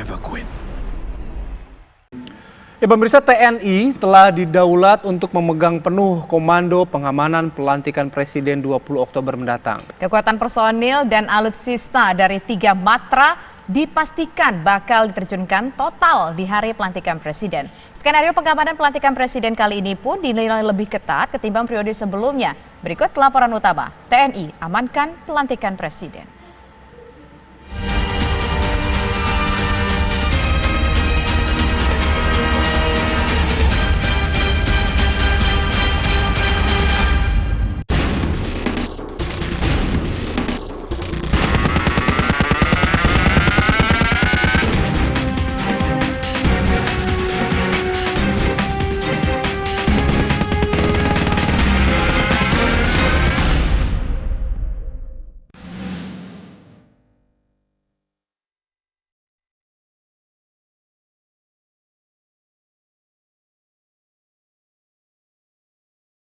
never quit. Ya, pemirsa, TNI telah didaulat untuk memegang penuh komando pengamanan pelantikan Presiden 20 Oktober mendatang. Kekuatan personil dan alutsista dari 3 matra dipastikan bakal diterjunkan total di hari pelantikan Presiden. Skenario pengamanan pelantikan Presiden kali ini pun dinilai lebih ketat ketimbang periode sebelumnya. Berikut laporan utama, TNI amankan pelantikan Presiden.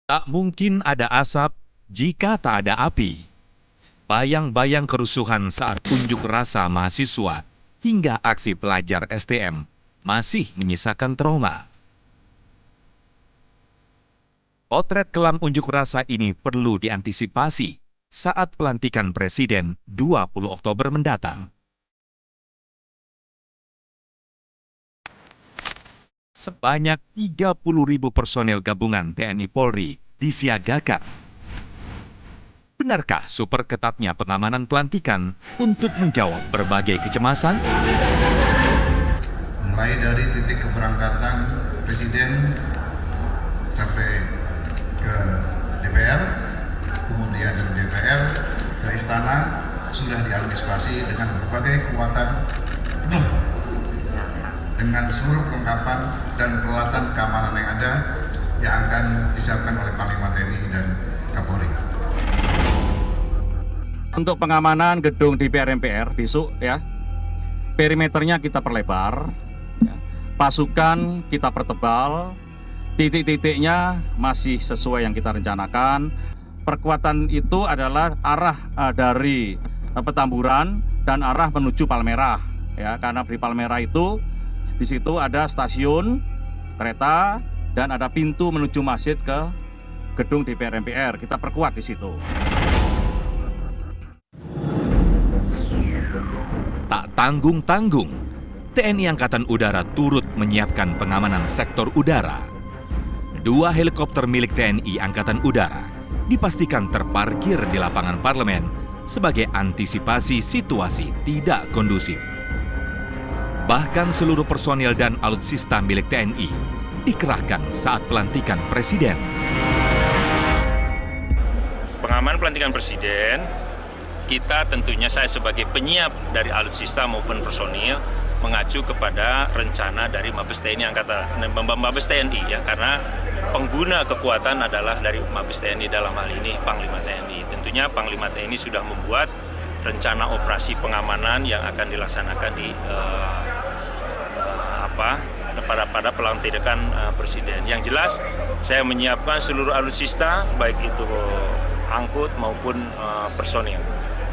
Tak mungkin ada asap jika tak ada api. Bayang-bayang kerusuhan saat unjuk rasa mahasiswa hingga aksi pelajar STM masih menyisakan trauma. Potret kelam unjuk rasa ini perlu diantisipasi saat pelantikan Presiden 20 Oktober mendatang. Sebanyak 30.000 personel gabungan TNI Polri disiagakan. Benarkah super ketatnya pengamanan pelantikan untuk menjawab berbagai kecemasan? Mulai dari titik keberangkatan Presiden sampai ke DPR, kemudian dari DPR ke Istana sudah diantisipasi dengan berbagai kekuatan penuh dengan seluruh perlengkapan dan peralatan keamanan yang ada yang akan disiapkan oleh Panglima TNI dan Kapolri. Untuk pengamanan gedung DPR MPR besok ya, perimeternya kita perlebar, ya, pasukan kita pertebal, titik-titiknya masih sesuai yang kita rencanakan. Perkuatan itu adalah arah dari Petamburan dan arah menuju Palmerah, ya, karena di Palmerah itu di situ ada stasiun kereta dan ada pintu menuju masjid ke gedung DPR MPR. Kita perkuat di situ. Tak tanggung-tanggung, TNI Angkatan Udara turut menyiapkan pengamanan sektor udara. 2 helikopter milik TNI Angkatan Udara dipastikan terparkir di lapangan parlemen sebagai antisipasi situasi tidak kondusif. Bahkan seluruh personil dan alutsista milik TNI dikerahkan saat pelantikan Presiden. Pengamanan pelantikan Presiden, kita tentunya saya sebagai penyiap dari alutsista maupun personil mengacu kepada rencana dari Mabes TNI Mabes TNI ya, karena pengguna kekuatan adalah dari Mabes TNI, dalam hal ini Panglima TNI. Tentunya Panglima TNI sudah membuat rencana operasi pengamanan yang akan dilaksanakan di pada pelantikan Presiden. Yang jelas saya menyiapkan seluruh alutsista baik itu angkut maupun personil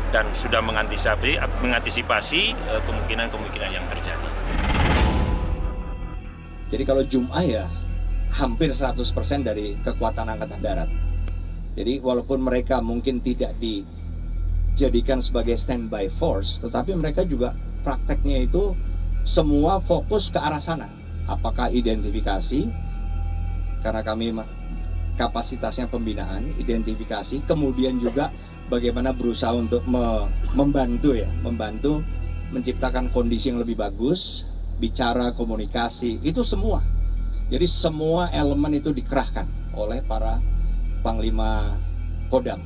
dan sudah mengantisipasi kemungkinan yang terjadi. Jadi kalau Jum'ah ya hampir 100% dari kekuatan Angkatan Darat. Jadi walaupun mereka mungkin tidak dijadikan sebagai standby force, tetapi mereka juga prakteknya itu semua fokus ke arah sana. Apakah identifikasi, karena kami kapasitasnya pembinaan, identifikasi, kemudian juga bagaimana berusaha untuk membantu menciptakan kondisi yang lebih bagus, bicara, komunikasi, itu semua. Jadi semua elemen itu dikerahkan oleh para Panglima Kodam.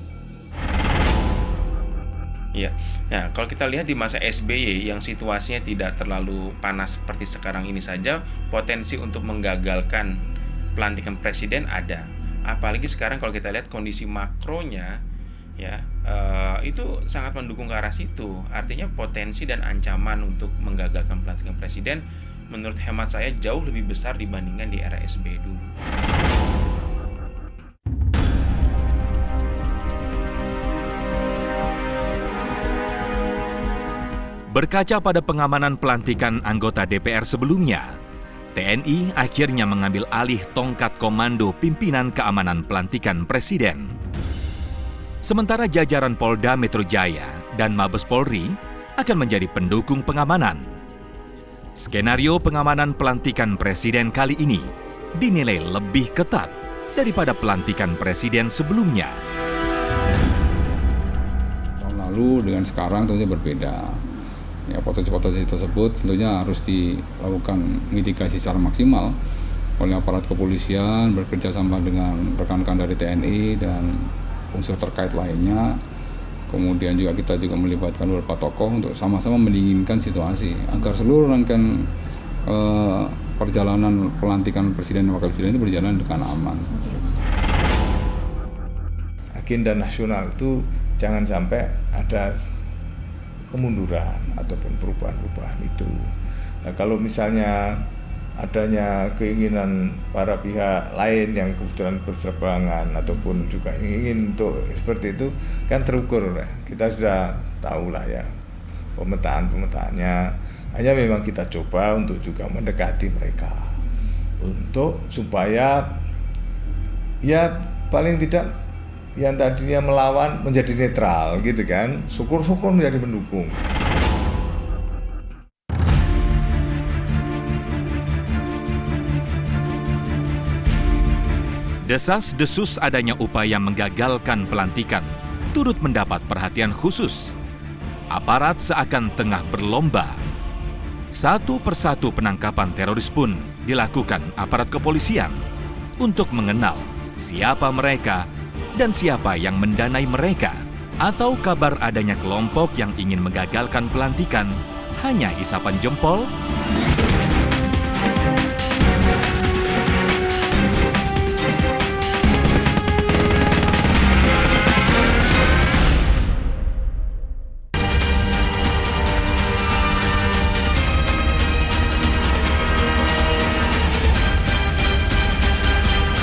Ya, nah kalau kita lihat di masa SBY yang situasinya tidak terlalu panas seperti sekarang ini saja, potensi untuk menggagalkan pelantikan Presiden ada. Apalagi sekarang kalau kita lihat kondisi makronya, ya itu sangat mendukung ke arah situ. Artinya potensi dan ancaman untuk menggagalkan pelantikan Presiden, menurut hemat saya jauh lebih besar dibandingkan di era SBY dulu. Berkaca pada pengamanan pelantikan anggota DPR sebelumnya, TNI akhirnya mengambil alih tongkat komando pimpinan keamanan pelantikan Presiden. Sementara jajaran Polda Metro Jaya dan Mabes Polri akan menjadi pendukung pengamanan. Skenario pengamanan pelantikan Presiden kali ini dinilai lebih ketat daripada pelantikan Presiden sebelumnya. Tahun lalu dengan sekarang tentunya berbeda. Ya, potensi-potensi tersebut tentunya harus dilakukan mitigasi secara maksimal oleh aparat kepolisian bekerja sama dengan rekan-rekan dari TNI dan unsur terkait lainnya. Kemudian kita juga melibatkan beberapa tokoh untuk sama-sama mendinginkan situasi agar seluruh rangkaian perjalanan pelantikan Presiden dan Wakil Presiden itu berjalan dengan aman. Agenda nasional itu jangan sampai ada kemunduran ataupun perubahan-perubahan itu. Nah, kalau misalnya adanya keinginan para pihak lain yang kebetulan berseberangan ataupun juga ingin untuk seperti itu, kan terukur. Kita sudah tahu lah ya pemetaan-pemetaannya. Hanya memang kita coba untuk juga mendekati mereka untuk supaya ya paling tidak yang tadinya melawan menjadi netral gitu kan, syukur-syukur menjadi pendukung. Desas-desus adanya upaya menggagalkan pelantikan turut mendapat perhatian khusus. Aparat seakan tengah berlomba. Satu persatu penangkapan teroris pun dilakukan aparat kepolisian untuk mengenal siapa mereka dan siapa yang mendanai mereka, atau kabar adanya kelompok yang ingin menggagalkan pelantikan hanya isapan jempol.